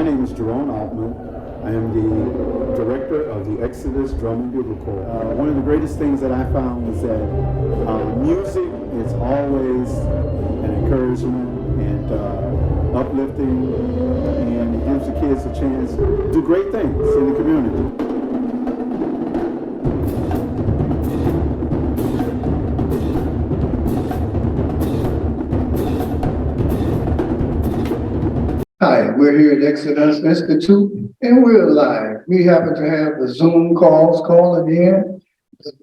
My name is Jerome Altman. I am the director of the Exodus Drum and Bugle Corps. One of the greatest things that I found is that music is always an encouragement and uplifting, and it gives the kids a chance to do great things in the community. Hi, we're here at Exodus Institute and we're live. We happen to have the Zoom calls calling in.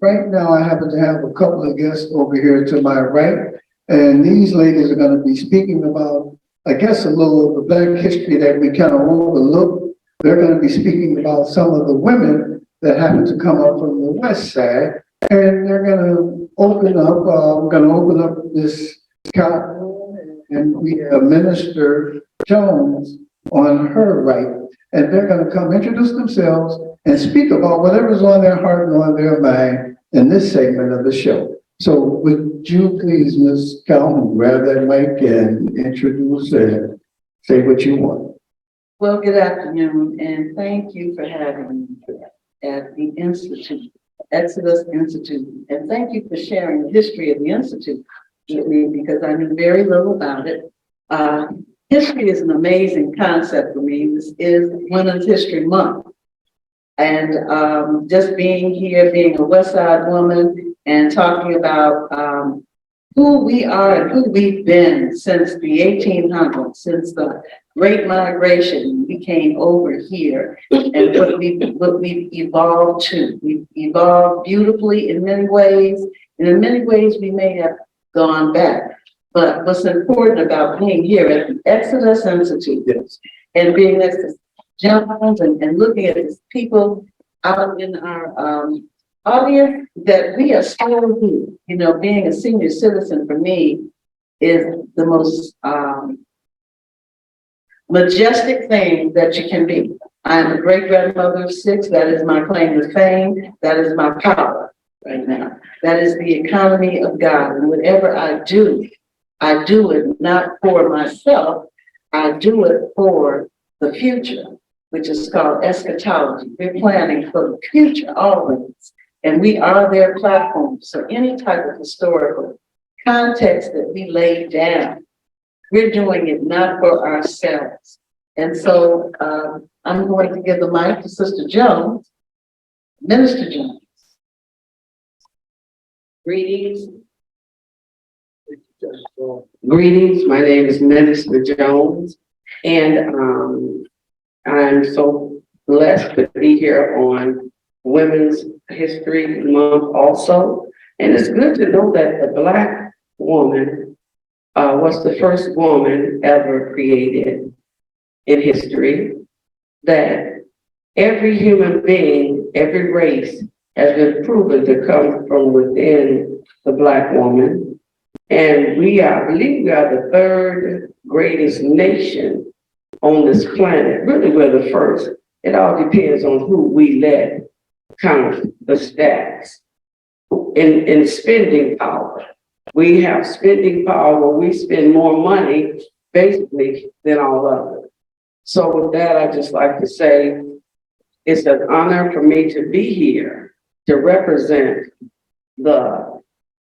Right now, I happen to have a couple of guests over here to my right. And these ladies are going to be speaking about, I guess, a little of the Black history that we kind of overlooked. They're going to be speaking about some of the women that happen to come up from the West Side. And they're going to open up, we're going to open up this room, and we have Minister Jones on her right, and they're going to come introduce themselves and speak about whatever's on their heart and on their mind in this segment of the show. So would you please, Ms. Calhoun, grab that mic and introduce and say what you want. Well, good afternoon, and thank you for having me at the Institute, Exodus Institute, and thank you for sharing the history of the Institute with me, because I knew very little about it. History is an amazing concept for me. This is Women's History Month. And just being here, being a West Side woman, and talking about who we are and who we've been since the 1800s, since the Great Migration, we came over here, and what we've evolved to. We've evolved beautifully in many ways, and in many ways we may have gone back. But what's important about being here at the Exodus Institute, yes, and being next to Jones and looking at these people out in our audience, that we are still here. You know, being a senior citizen for me is the most majestic thing that you can be. I am a great-grandmother of 6. That is my claim to fame. That is my power right now. That is the economy of God. And whatever I do it not for myself. I do it for the future, which is called eschatology. We're planning for the future always. And we are their platform. So any type of historical context that we lay down, we're doing it not for ourselves. And so I'm going to give the mic to Sister Jones, Minister Jones. Greetings, my name is Minister Jones, and I'm so blessed to be here on Women's History Month also. And it's good to know that the Black woman was the first woman ever created in history, that every human being, every race has been proven to come from within the Black woman. And I believe we are the 3rd greatest nation on this planet. Really, we're the first. It all depends on who we let count the stats. In spending power, we have spending power where we spend more money, basically, than all others. So with that, I just like to say, it's an honor for me to be here to represent the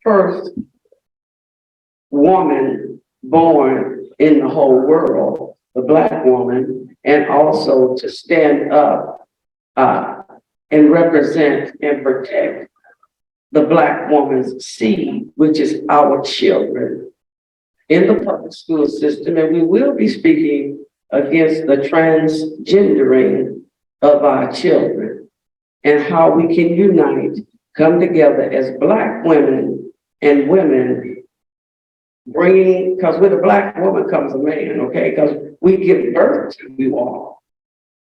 first woman born in the whole world, the Black woman, and also to stand up and represent and protect the Black woman's seed, which is our children in the public school system. And we will be speaking against the transgendering of our children and how we can unite, come together as Black women and women, because with a Black woman comes a man, okay? Because we give birth to you all.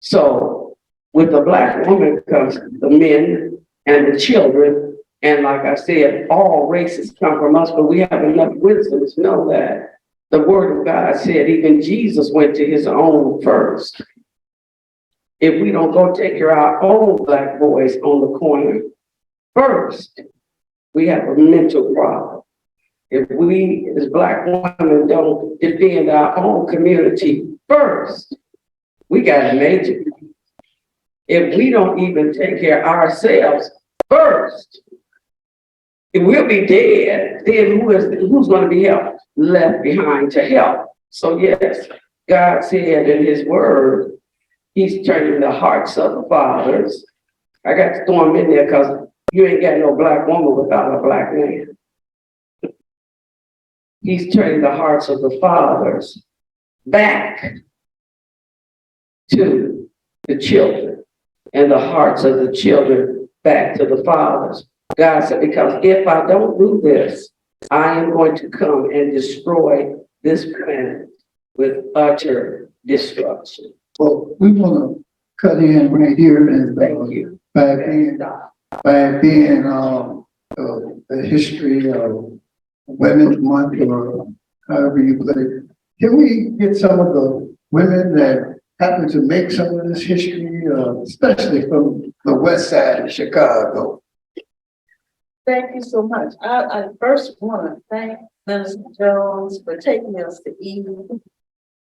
So with the Black woman comes the men and the children. And like I said, all races come from us, but we have enough wisdom to know that the word of God said even Jesus went to his own first. If we don't go take care of our own Black boys on the corner first, we have a mental problem. If we as Black women don't defend our own community first, we got a major. If we don't even take care of ourselves first, if we'll be dead, then who's going to be left behind to help? So yes, God said in his word, he's turning the hearts of the fathers. I got to throw him in there because you ain't got no black woman without a black man. He's turning the hearts of the fathers back to the children and the hearts of the children back to the fathers. God said, because if I don't do this, I am going to come and destroy this planet with utter destruction. Well, we want to cut in right here and Thank you. by being the history of Women's Month or however you put it. Can we get some of the women that happen to make some of this history, especially from the west side of Chicago? Thank you so much. I first want to thank Minister Jones for taking us to Eve,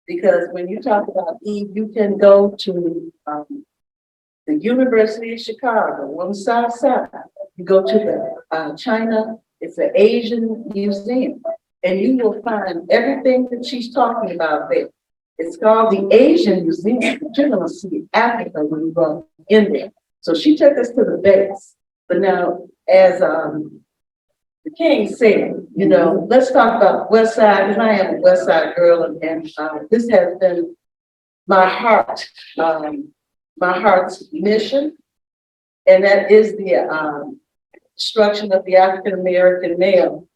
because when you talk about Eve, you can go to the University of Chicago on the south side. You go to the China, it's an Asian museum, and you will find everything that she's talking about there. It's called the Asian Museum, but you're gonna see Africa when you go in there. So she took us to the base. But now, as the King said, you know, let's talk about West Side, because I am a West Side girl, and this has been my heart's mission, and that is the destruction of the African American male.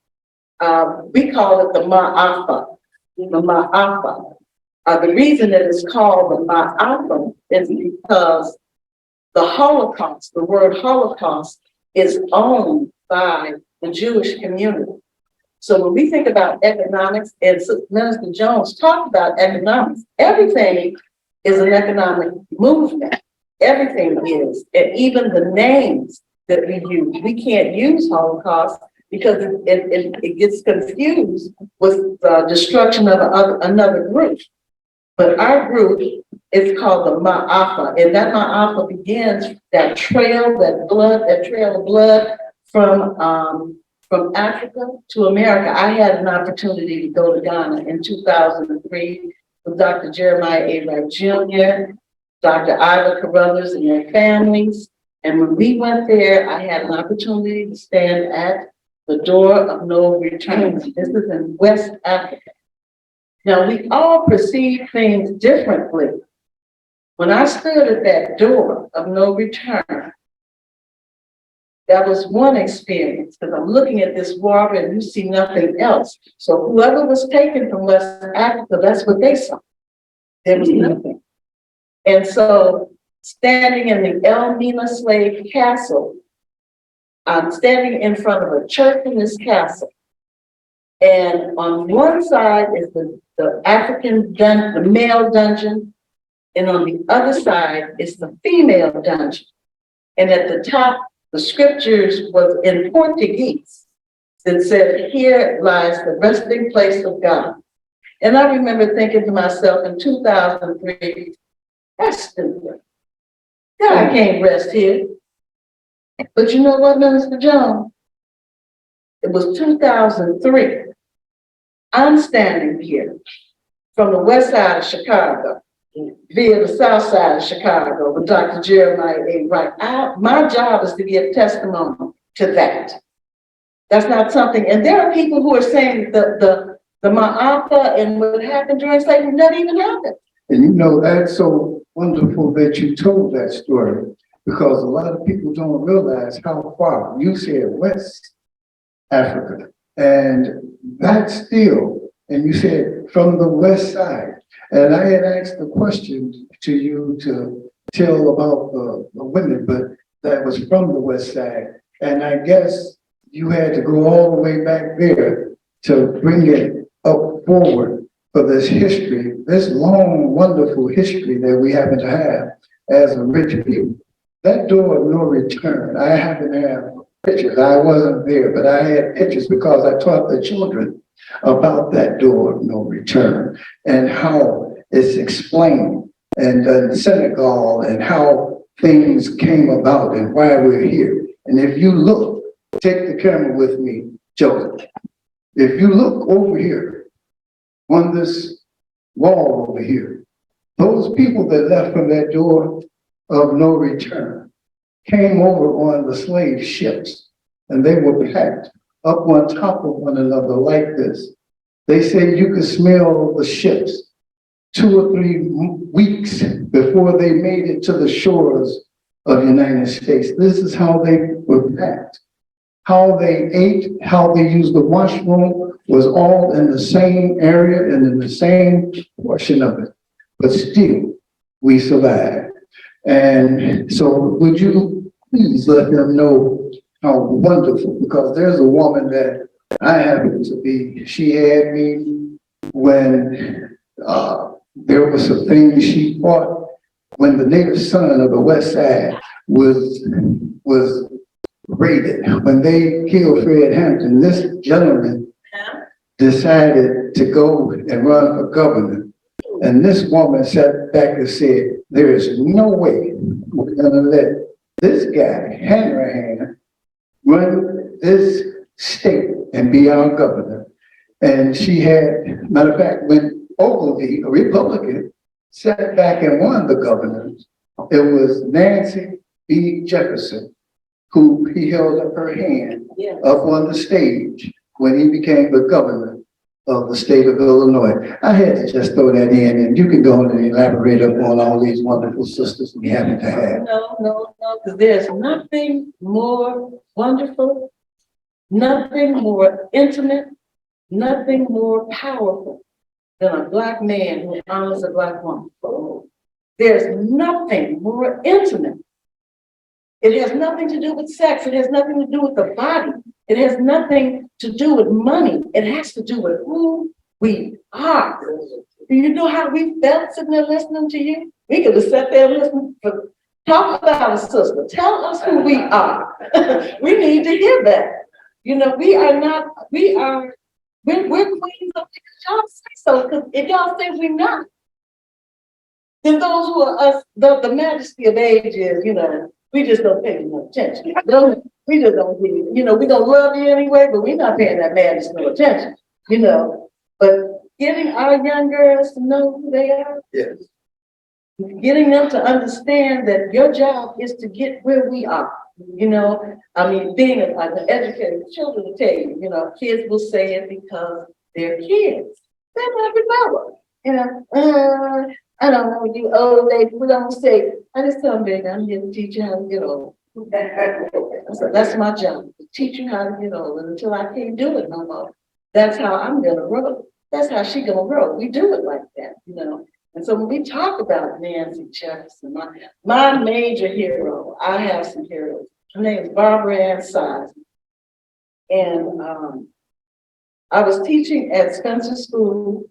We call it the Ma'afa, the Ma'afa. The reason that it's called the Ma'afa is because the Holocaust, the word Holocaust, is owned by the Jewish community. So when we think about economics, and Minister Jones talked about economics, everything is an economic movement. Everything is, and even the names that we use. We can't use Holocaust because it gets confused with the destruction of another group. But our group is called the Ma'afa, and that Ma'afa begins that trail of blood from Africa to America. I had an opportunity to go to Ghana in 2003 with Dr. Jeremiah A. Wright Jr., Dr. Ida Carruthers and their families. And when we went there, I had an opportunity to stand at the door of no return. This is in West Africa. Now, we all perceive things differently. When I stood at that door of no return, that was one experience, because I'm looking at this water and you see nothing else. So whoever was taken from West Africa, that's what they saw. There was nothing. And so standing in the El Mina Slave Castle, I'm standing in front of a church in this castle. And on one side is the the male dungeon, and on the other side is the female dungeon. And at the top, the scriptures was in Portuguese that said, "Here lies the resting place of God." And I remember thinking to myself in 2003, that's stupid. God can't rest here. But you know what, Minister Jones? It was 2003. I'm standing here from the west side of Chicago via the south side of Chicago with Dr. Jeremiah A. Wright. My job is to give testimony to that. That's not something, and there are people who are saying the Ma'afa and what happened during slavery not even happened. And you know, that's so wonderful that you told that story, because a lot of people don't realize how far. You said West Africa, and that's still, and you said from the west side. And I had asked the question to you to tell about the women, but that was from the west side. And I guess you had to go all the way back there to bring it up forward for this history, this long, wonderful history that we happen to have as a rich people. That door of no return, I happen to have pictures. I wasn't there, but I had pictures because I taught the children about that door of no return and how it's explained and Senegal and how things came about and why we're here. And if you look, take the camera with me, Joseph. If you look over here on this wall over here, those people that left from that door of no return came over on the slave ships, and they were packed up on top of one another like this. They said you could smell the ships 2 or 3 weeks before they made it to the shores of the United States. This is how they were packed. How they ate, how they used the washroom was all in the same area and in the same portion of it. But still, we survived. And so would you please let them know how wonderful, because there's a woman that I happen to be, she had me when there were some things she fought when the native son of the West Side was raided. When they killed Fred Hampton, this gentleman decided to go and run for governor. And this woman sat back and said, there is no way we're gonna let this guy, Hanrahan, run this state and be our governor. And she had, matter of fact, when Ogilvy, a Republican, sat back and won the governors, it was Nancy B. Jefferson who he held up her hand up on the stage when he became the governor of the state of Illinois. I had to just throw that in, and you can go on and elaborate upon all these wonderful sisters we happen to have. No, because there's nothing more wonderful, nothing more intimate, nothing more powerful than a Black man who honors a Black woman. There's nothing more intimate. It has nothing to do with sex. It has nothing to do with the body. It has nothing to do with money. It has to do with who we are. Do you know how we felt sitting there listening to you? We could have sat there and listened for talk about a sister. Tell us who we are. We need to hear that. You know, we're queens of it. Y'all say so, because if y'all say we're not, then those who are us, the majesty of age is, you know, we just don't pay enough attention. We just don't give you, you know, we don't love you anyway, but we're not paying that majesty no attention, you know. But getting our young girls to know who they are, Yes. getting them to understand that your job is to get where we are. You know, I mean, being an educator, children will tell you, you know, kids will say it because they're kids. They're not developed. You know, I don't know, you old lady, we don't say, I just tell them, baby, I'm here to teach you how to get old. So that's my job, to teach you how to get old. And until I can't do it no more, that's how I'm gonna grow. That's how she gonna grow. We do it like that, you know. And so when we talk about Nancy Jefferson, my major hero, I have some heroes. Her name is Barbara Ann Size. And I was teaching at Spencer School,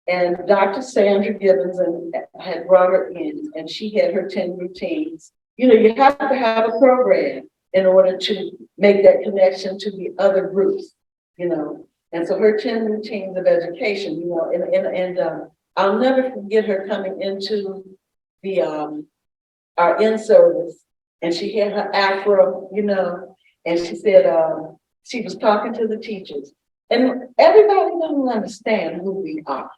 and Dr. Sandra Gibbons and had brought her in, and she had her 10 routines. You know, you have to have a program in order to make that connection to the other groups, you know. And so her 10 routines of education, you know, and I'll never forget her coming into the our in-service, and she had her afro, you know, and she said she was talking to the teachers, and everybody doesn't understand who we are.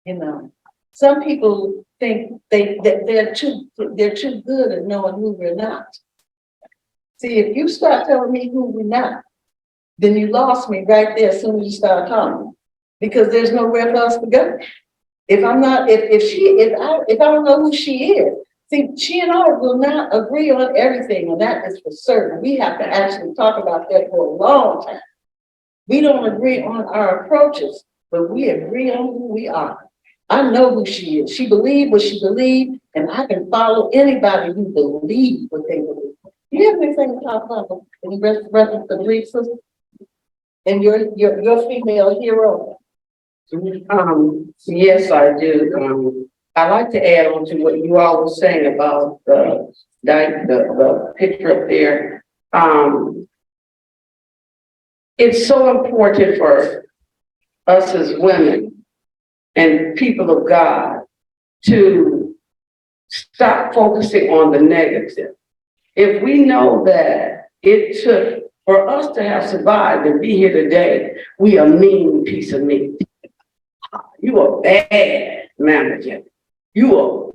You know, some people think they're too good at knowing who we're not. See, if you start telling me who we're not, then you lost me right there as soon as you start talking, because there's nowhere for us to go. If I'm not, if I don't know who she is, see, she and I will not agree on everything, and that is for certain. We have to actually talk about that for a long time. We don't agree on our approaches, but we agree on who we are. I know who she is. She believed what she believed, and I can follow anybody who believes what they believe. Do you have anything to talk about in reference to belief system? And your female hero? Yes, I do. I like to add on to what you all were saying about the picture up there. It's so important for us as women and people of God to stop focusing on the negative. If we know that it took for us to have survived and be here today, we a mean piece of meat. You a bad manager. You a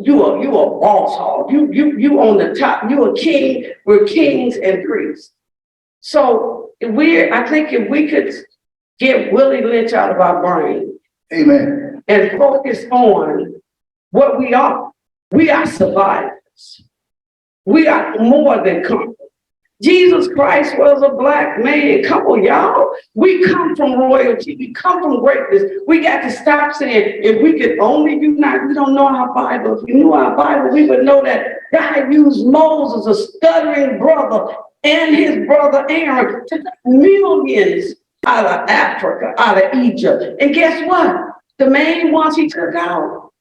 boss hog. You on the top. You a king. We're kings and priests. So I think if we could get Willie Lynch out of our brain. Amen. And focus on what we are. We are survivors. We are more than conquerors. Jesus Christ was a black man. Come on, y'all. We come from royalty. We come from greatness. We got to stop saying, if we could only unite, we don't know our Bible. If we knew our Bible, we would know that God used Moses, a stuttering brother, and his brother Aaron to take millions out of Africa, out of Egypt. And guess what? The main ones he took out.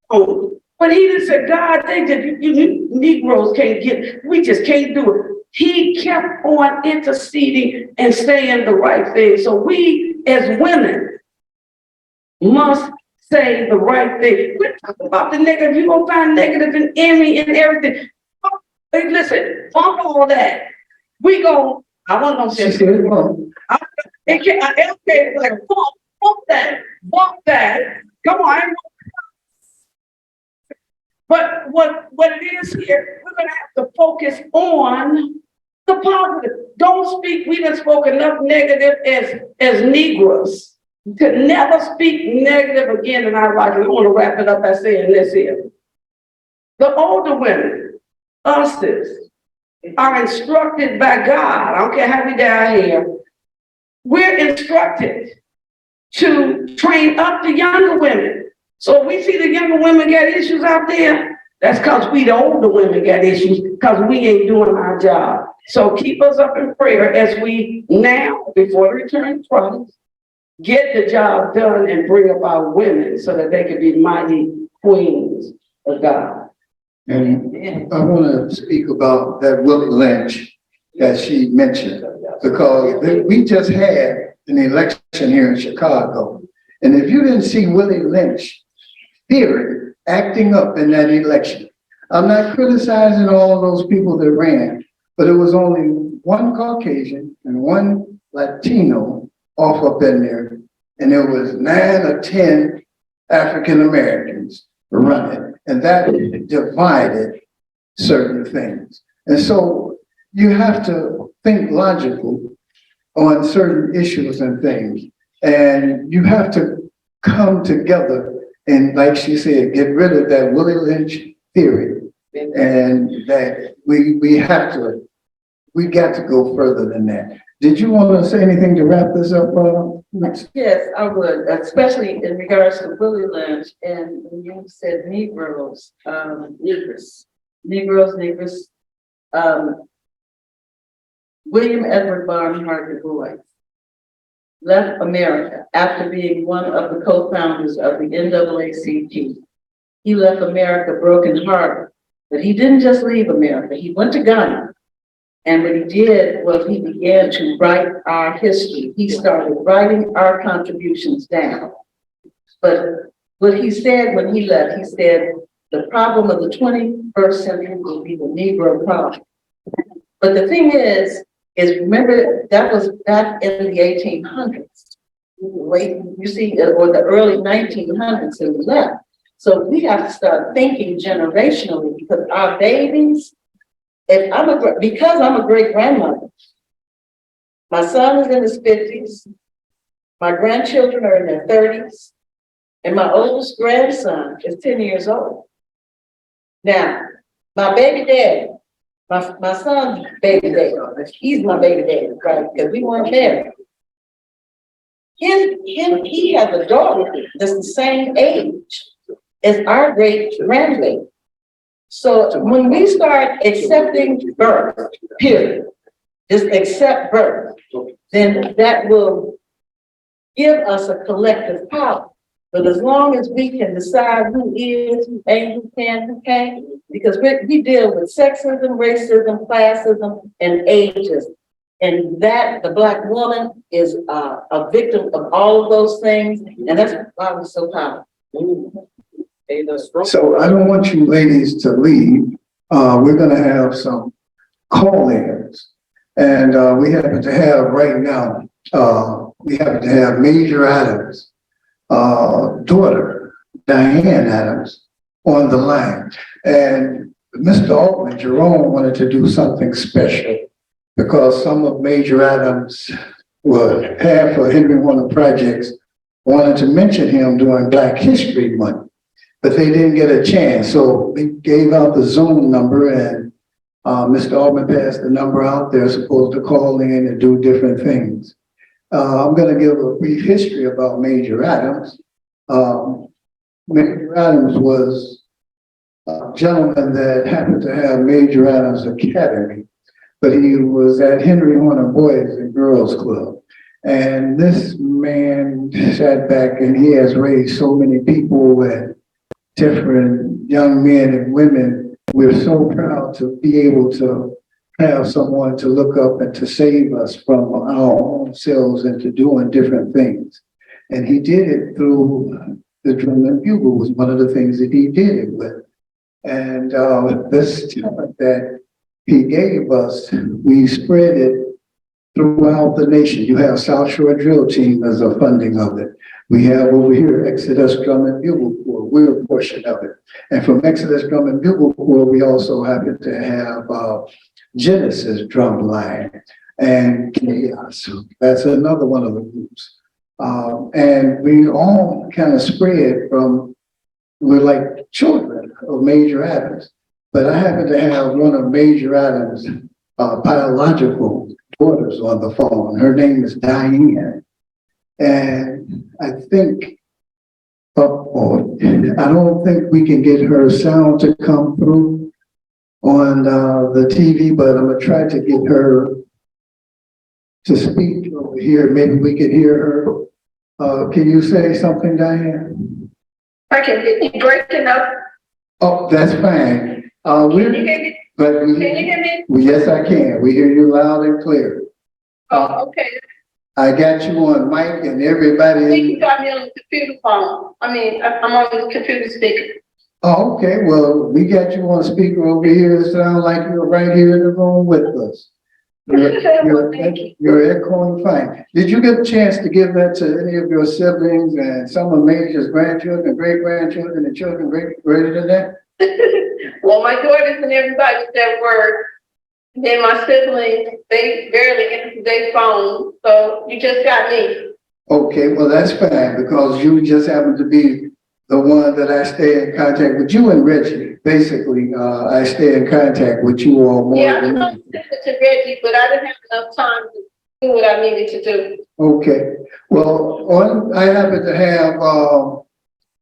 Oh, but he just said, God, they just, you Negroes can't get, we just can't do it. He kept on interceding and saying the right thing. So we as women must say the right thing. We're talking about the negative. You're going to find negative and envy and everything. Hey, listen, fuck all that. We go, I wasn't going to say it. Like, fuck that. Come on, I ain't. But what it is here, we're going to have to focus on the positive. Don't speak, we done spoke enough negative as Negroes to never speak negative again in our life. I want to wrap it up by saying this here. The older women, us, are instructed by God. I don't care how we die here. We're instructed to train up the younger women. So if we see the younger women got issues out there, that's because we, the older women, got issues because we ain't doing our job. So keep us up in prayer as we now, before the return of Christ, get the job done and bring up our women so that they can be mighty queens of God. And I want to speak about that Willie Lynch that she mentioned, because we just had an election here in Chicago. And if you didn't see Willie Lynch theory acting up in that election, I'm not criticizing all those people that ran, but it was only one Caucasian and one Latino off up in there, and there was 9 or 10 African Americans running, and that divided certain things. And so you have to think logically on certain issues and things, and you have to come together and, like she said, get rid of that Willie Lynch theory, and that we got to go further than that. Did you want to say anything to wrap this up? Yes, I would, especially in regards to Willie Lynch, and when you said Negroes, Negroes, William Edward Barnhart Du Bois left America after being one of the co-founders of the NAACP. He left America brokenhearted, but he didn't just leave America. He went to Ghana. And what he did was he began to write our history. He started writing our contributions down. But what he said when he left, he said, the problem of the 21st century will be the Negro problem. But the thing is remember, that was back in the 1800s. Late, you see, or the early 1900s and we left. So we have to start thinking generationally, because our babies, because I'm a great grandmother, my son is in his 50s, my grandchildren are in their 30s, and my oldest grandson is 10 years old. Now, my baby daddy, my son's baby daddy, he's my baby daddy, right? Because we weren't married. He has a daughter that's the same age as our great grandbaby. So when we start accepting birth, period, just accept birth, then that will give us a collective power. But as long as we can decide who is, who ain't, who can, who can't, because we deal with sexism, racism, classism, and ageism. And that the Black woman is a victim of all of those things. And that's why we're so powerful. So I don't want you ladies to leave. We're gonna have some call-ins. And we happen to have right now, we happen to have Major Adams' daughter, Diane Adams, on the line. And Mr. Altman, Jerome, wanted to do something special because some of Major Adams' half of Henry Warner projects wanted to mention him during Black History Month, but they didn't get a chance. So we gave out the Zoom number, and Mr. Altman passed the number out. They're supposed to call in and do different things. I'm going to give a brief history about Major Adams. Major Adams was a gentleman that happened to have Major Adams Academy, but he was at Henry Horner Boys and Girls Club. And this man sat back and he has raised so many people and different young men and women. We're so proud to be able to have someone to look up and to save us from our own selves and to doing different things. And he did it through the drum and bugle was one of the things that he did it with. And this talent that he gave us, we spread it throughout the nation. You have South Shore Drill Team as a funding of it. We have over here Exodus Drum and Bugle Corps. We're a portion of it. And from Exodus Drum and Bugle Corps, we also happen to have Genesis Drum Line and Chaos. That's another one of the groups. And we all kind of spread from, we're like children of Major Adams. But I happen to have one of Major Adams' biological daughters on the phone. Her name is Diane. And I think, I don't think we can get her sound to come through on the TV, but I'm gonna try to get her to speak over here. Maybe we can hear her. Can you say something, Diane? I can hear you breaking up. Oh, that's fine. Can you hear me? But Can you hear me? yes, I can. We hear you loud and clear. Oh, okay. I got you on mic and I think everybody. you got me on the computer phone. I mean, I'm on the computer speaker. Oh, okay. Well, we got you on speaker over here. It sounds like you're right here in the room with us. Thank you. You're echoing fine. Did you get a chance to give that to any of your siblings and some of Major's grandchildren, great-grandchildren, and children greater than that? Well, my daughters and everybody that were, then my siblings, they barely answer their phone. So you just got me. Okay, well, that's fine because you just happen to be the one that I stay in contact with. You and Reggie. Basically, I stay in contact with you all more. Yeah, I was going to send it to Reggie, but I didn't have enough time to do what I needed to do. Okay, well, I happen to have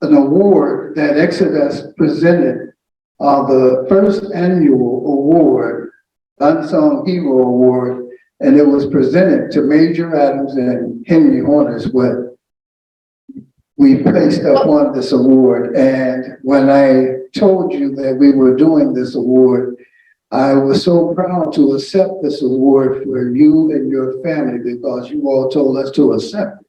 an award that Exodus presented, the first annual award, Unsung Hero Award, and it was presented to Major Adams and Henry Horner's with. We placed up on this award, and when I told you that we were doing this award, I was so proud to accept this award for you and your family because you all told us to accept it.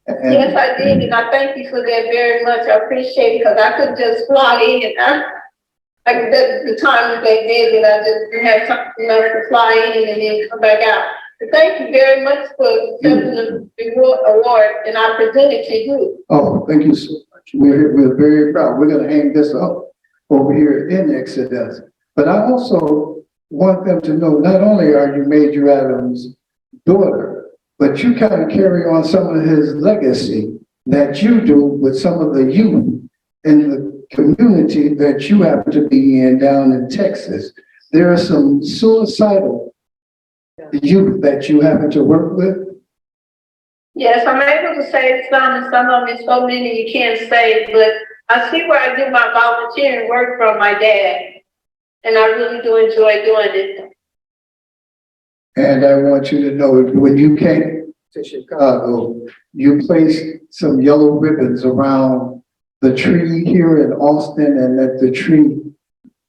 And Yes, I did, and I thank you for that very much. I appreciate it because I couldn't just fly in. Like the time that they did it, I just didn't have something else to fly in and then come back out. But thank you very much for accepting the award, and I present it to you. oh, thank you so much. We're very proud. We're going to hang this up over here in Exodus. But I also want them to know not only are you Major Adams' daughter, but you kind of carry on some of his legacy that you do with some of the youth in the community that you happen to be in down in Texas. There are some suicidal youth that you happen to work with. Yes, I'm able to save some, and some of them, so many you can't save, but I see where I do my volunteering work from my dad, and I really do enjoy doing it. And I want you to know, when you came to Chicago, you placed some yellow ribbons around the tree here in Austin and at the tree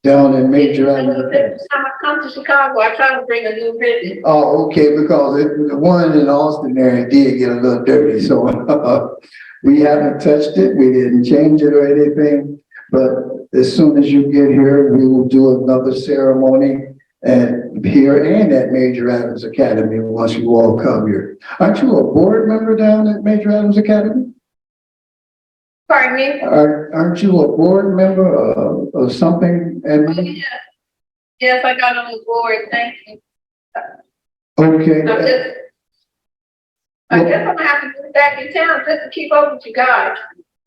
down in Major Avenue. Every time I come to Chicago, I try to bring a new ribbon. Oh, okay, because the one in Austin there did get a little dirty, so we haven't touched it, we didn't change it or anything. But as soon as you get here, we will do another ceremony and here and at Major Adams Academy once you all come here. Aren't you a board member down at Major Adams Academy? Pardon me? Aren't you a board member of something? Oh, yeah. Yes, I got on the board, thank you. Okay. I guess I'm gonna have to go back in town just to keep up with you guys.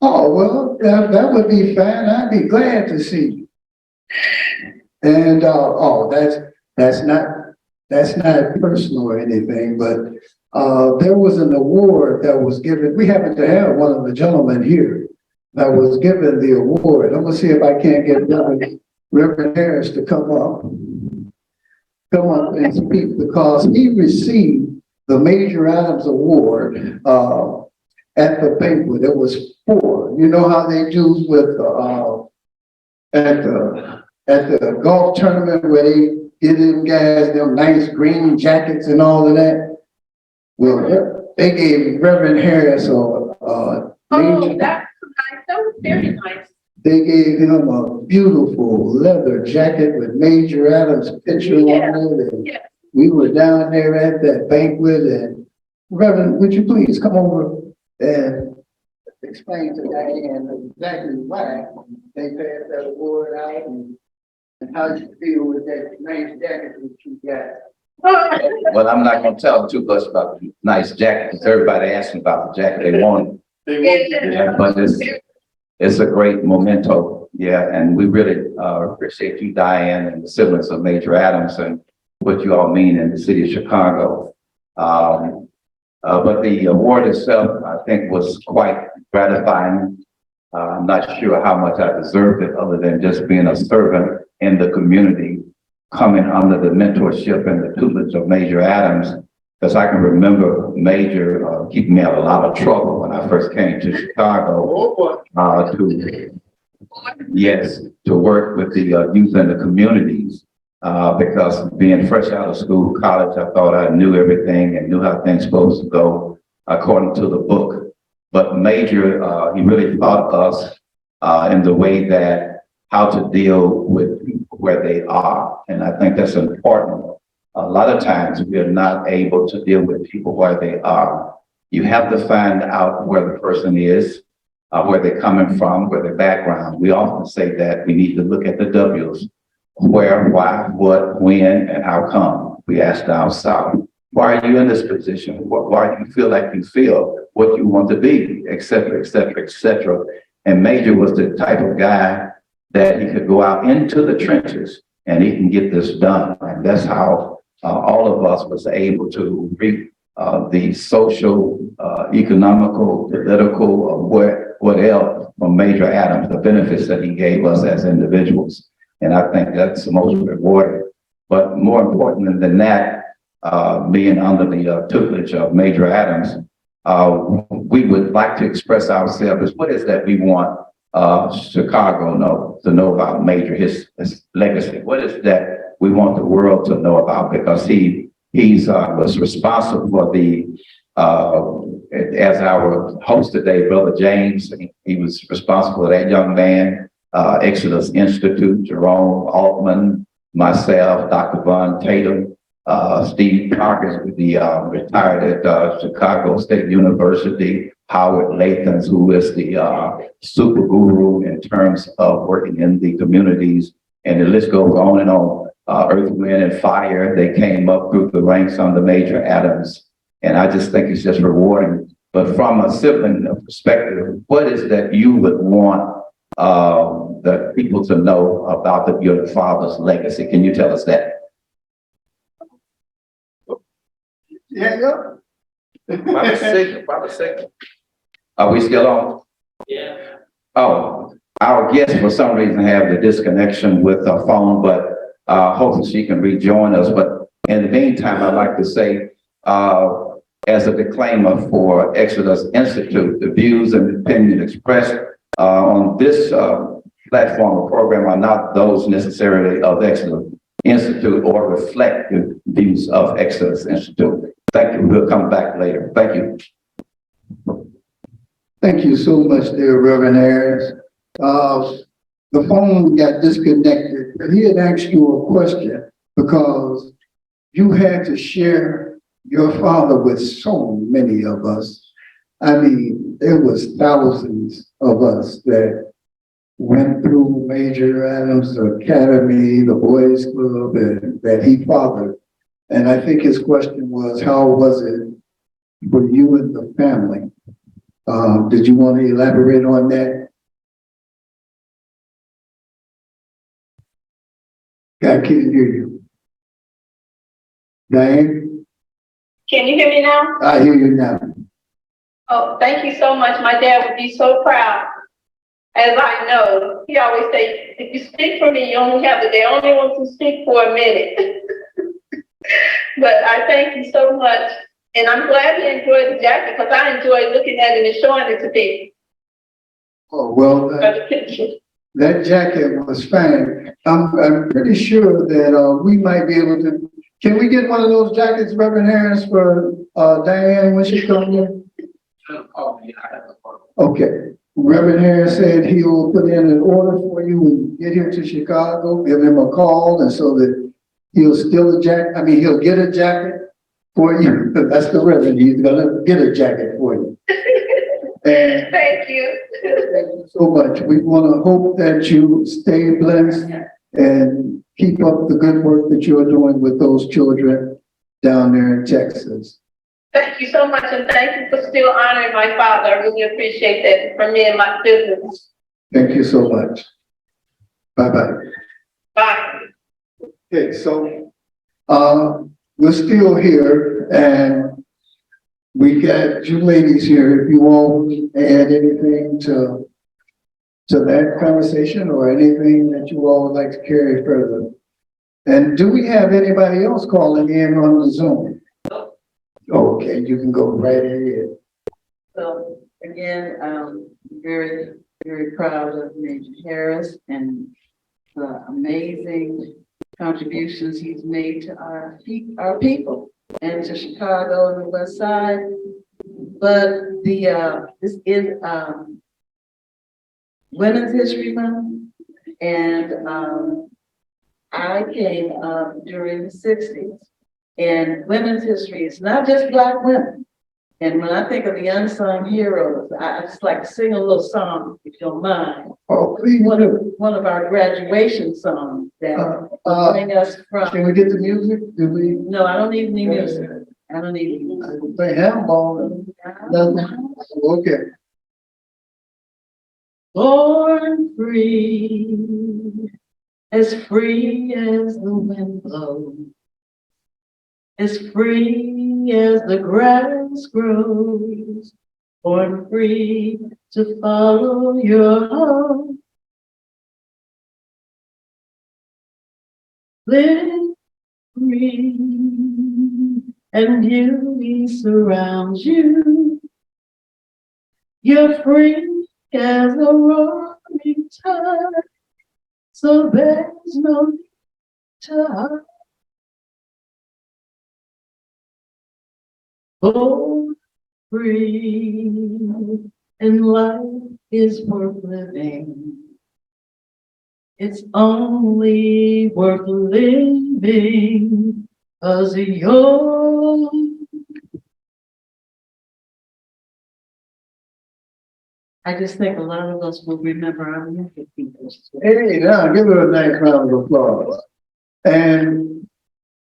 Oh, well, that would be fine. I'd be glad to see you. And, that's not personal or anything, but, there was an award that was given. We happen to have one of the gentlemen here that was given the award. I'm gonna see if I can't get Reverend Harris to come up and speak because he received the Major Adams Award, at the banquet. It was 4. You know how they do with, at the golf tournament where they get them guys, them nice green jackets and all of that? Well, they gave Reverend Harris Oh, that's nice, that was very nice. they gave him a beautiful leather jacket with Major Adams' picture on it. And Yeah. we were down there at that banquet and Reverend, would you please come over and explain to Diane exactly why they passed that award out and how you feel with that nice jacket that you got? Well, I'm not gonna tell too much about the nice jacket, because everybody asked me about the jacket they wanted. Yeah, but it's a great memento, yeah, and we really appreciate you, Diane, and the siblings of Major Adams and what you all mean in the city of Chicago. But the award itself, I think, was quite gratifying. I'm not sure how much I deserved it, other than just being a servant in the community, coming under the mentorship and the tutelage of Major Adams, because I can remember Major keeping me out of a lot of trouble when I first came to Chicago to work with the youth in the communities. Because being fresh out of school, college, I thought I knew everything and knew how things supposed to go according to the book. But Major, he really taught us in the way that how to deal with people where they are. And I think that's important. A lot of times we are not able to deal with people where they are. You have to find out where the person is, where they're coming from, where their background. We often say that we need to look at the W's. Where, why, what, when, and how come. We ask down south, why are you in this position? Why do you feel like you feel what you want to be, et cetera, et cetera, et cetera. And Major was the type of guy that he could go out into the trenches and he can get this done. And that's how all of us was able to reap the social, economical, political, what else from Major Adams, the benefits that he gave us as individuals. And I think that's the most rewarding. But more important than that, being under the tutelage of Major Adams, we would like to express ourselves as what is that we want Chicago to know about Major, his legacy. What is that we want the world to know about? Because he was responsible for the, as our host today, Brother James, he was responsible for that young man, Exodus Institute, Jerome Altman, myself, Dr. Von Tatum, Steve Parker, the retired at Chicago State University, Howard Lathans, who is the super guru in terms of working in the communities, and the list goes on and on. Earth, Wind, and Fire, they came up through the ranks under Major Adams, and I just think it's just rewarding. But from a sibling perspective, what is that you would want the people to know about your father's legacy? Can you tell us that? Yeah. Probably second. Are we still on? Yeah. Oh, our guest for some reason have the disconnection with the phone, but hopefully she can rejoin us. But in the meantime, I'd like to say, as a disclaimer for Exodus Institute, the views and opinions expressed on this platform or program are not those necessarily of Exodus Institute or reflect the views of Exodus Institute. Thank you. We'll come back later. Thank you. Thank you so much, dear Reverend Harris. the phone got disconnected, but he had asked you a question because you had to share your father with so many of us. I mean, there was thousands of us that went through Major Adams Academy, the Boys Club, and that he fathered. And I think his question was, how was it for you and the family? Did you want to elaborate on that? I can't hear you. Diane, Can you hear me now? I hear you now. Oh, thank you so much. My dad would be so proud. As I know, he always say, if you speak for me, you only have the day. I only want to speak for a minute. But I thank you so much. And I'm glad he enjoyed the jacket because I enjoy looking at it and showing it to people. Oh, well, For the picture. that jacket was fine. I'm pretty sure that we might be able to. Can we get one of those jackets, Reverend Harris, for Diane when she comes in? Okay. Reverend Harris said he will put in an order for you when you get here to Chicago. Give him a call, and so that he'll steal a jacket. I mean, he'll get a jacket for you. That's the Reverend. He's gonna get a jacket for you. And Thank you. thank you so much. We want to hope that you stay blessed and keep up the good work that you're doing with those children down there in Texas. Thank you so much, and thank you for still honoring my father. I really appreciate that for me and my business. Thank you so much. Bye-bye. Bye. Okay, so we're still here, and we got you ladies here. If you all add anything to that conversation or anything that you all would like to carry further. And do we have anybody else calling in on the Zoom? Okay, you can go right ahead. So again, very, very proud of Major Harris and the amazing contributions he's made to our people and to Chicago and the West Side. But this is Women's History Month, and I came up during the 60s. And women's history is not just Black women. And when I think of the unsung heroes, I just like to sing a little song, if you don't mind. Oh, please. One of our graduation songs that will bring us from. Can we get the music? Do we? No, I don't need any music. I don't need any music. Play handball. Okay. Born free as the wind blows, as free as the grass grows, born free to follow your heart. Live free and beauty surrounds you. You're free as a roaring tide, so there's no need to hide. Born free, and life is worth living. It's only worth living 'cause you're. I just think a lot of us will remember our music people. Hey, now give her a nice round of applause. And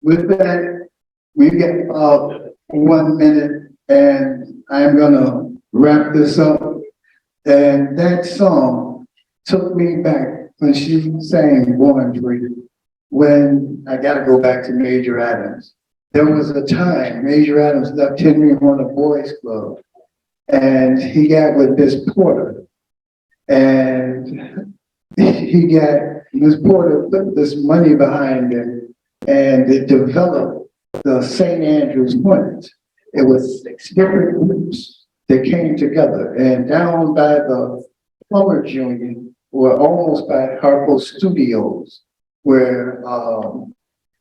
with that, we get 1 minute, and I'm gonna wrap this up. And that song took me back when she sang Born Free. When I gotta go back to Major Adams. There was a time Major Adams left Henry on the Boys Club, and he got with Miss Porter. And he got, Miss Porter put this money behind him, and it developed the St. Andrews Hornets. It was 6 different groups that came together, and down by the Plumbers Union, or almost by Harpo Studios, where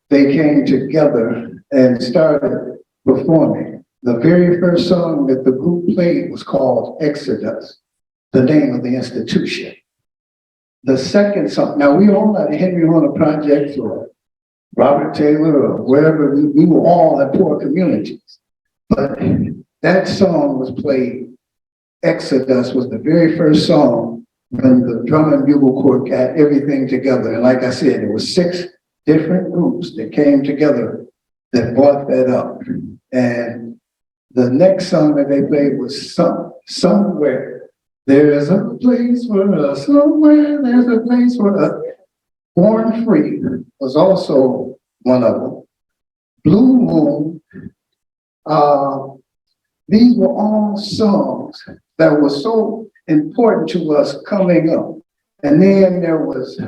they came together and started performing. The very first song that the group played was called Exodus, the name of the institution. the second song, now we all at Henry Horner Projects or Robert Taylor or wherever, we were all in poor communities. But that song was played, Exodus was the very first song when the drum and bugle corps got everything together. And like I said, it was 6 different groups that came together that brought that up. And the next song that they played was Somewhere. There's a place for us, somewhere there's a place for us. Born Free was also one of them. Blue Moon, these were all songs that were so important to us coming up. And then there was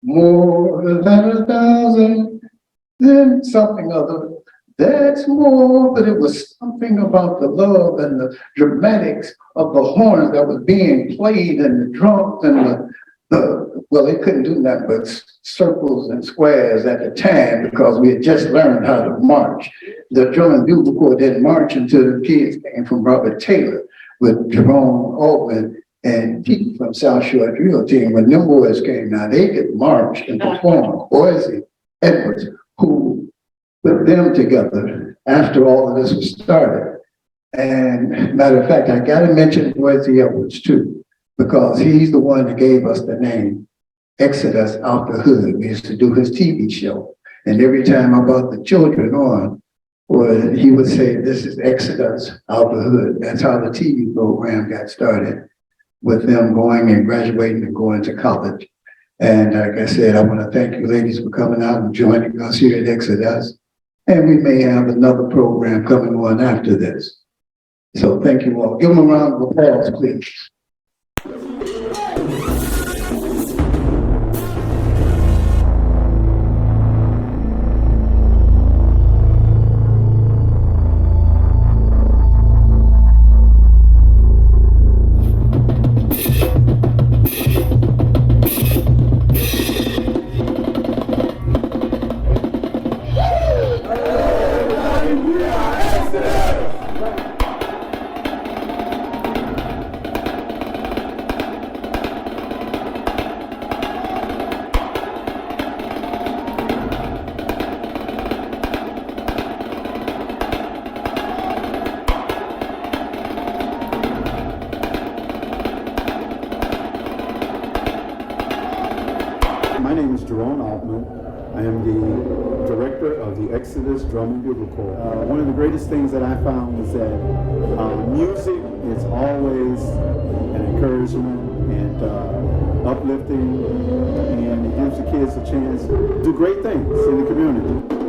More Than 1,000, then something other, that's more, but it was something about the love and the dramatics of the horns that was being played and the drums and well, they couldn't do that but circles and squares at the time because we had just learned how to march. The drum and bugle corps didn't march until the kids came from Robert Taylor with Jerome Altman and Pete from South Shore Drill Team. When them boys came now, they could march and perform. Boise Edwards, who put them together after all of this was started. And matter of fact, I gotta mention Boise Edwards too, because he's the one that gave us the name Exodus Out the Hood. We used to do his TV show. And every time I brought the children on, well, he would say, this is Exodus Out the Hood. That's how the TV program got started, with them going and graduating and going to college. And like I said, I want to thank you ladies for coming out and joining us here at Exodus. And we may have another program coming on after this. So thank you all. Give them a round of applause, please. My name is Jerome Altman. I am the director of the Exodus Drum and Bugle Corps. One of the greatest things that I found was that music is always an encouragement and uplifting, and it gives the kids a chance to do great things in the community.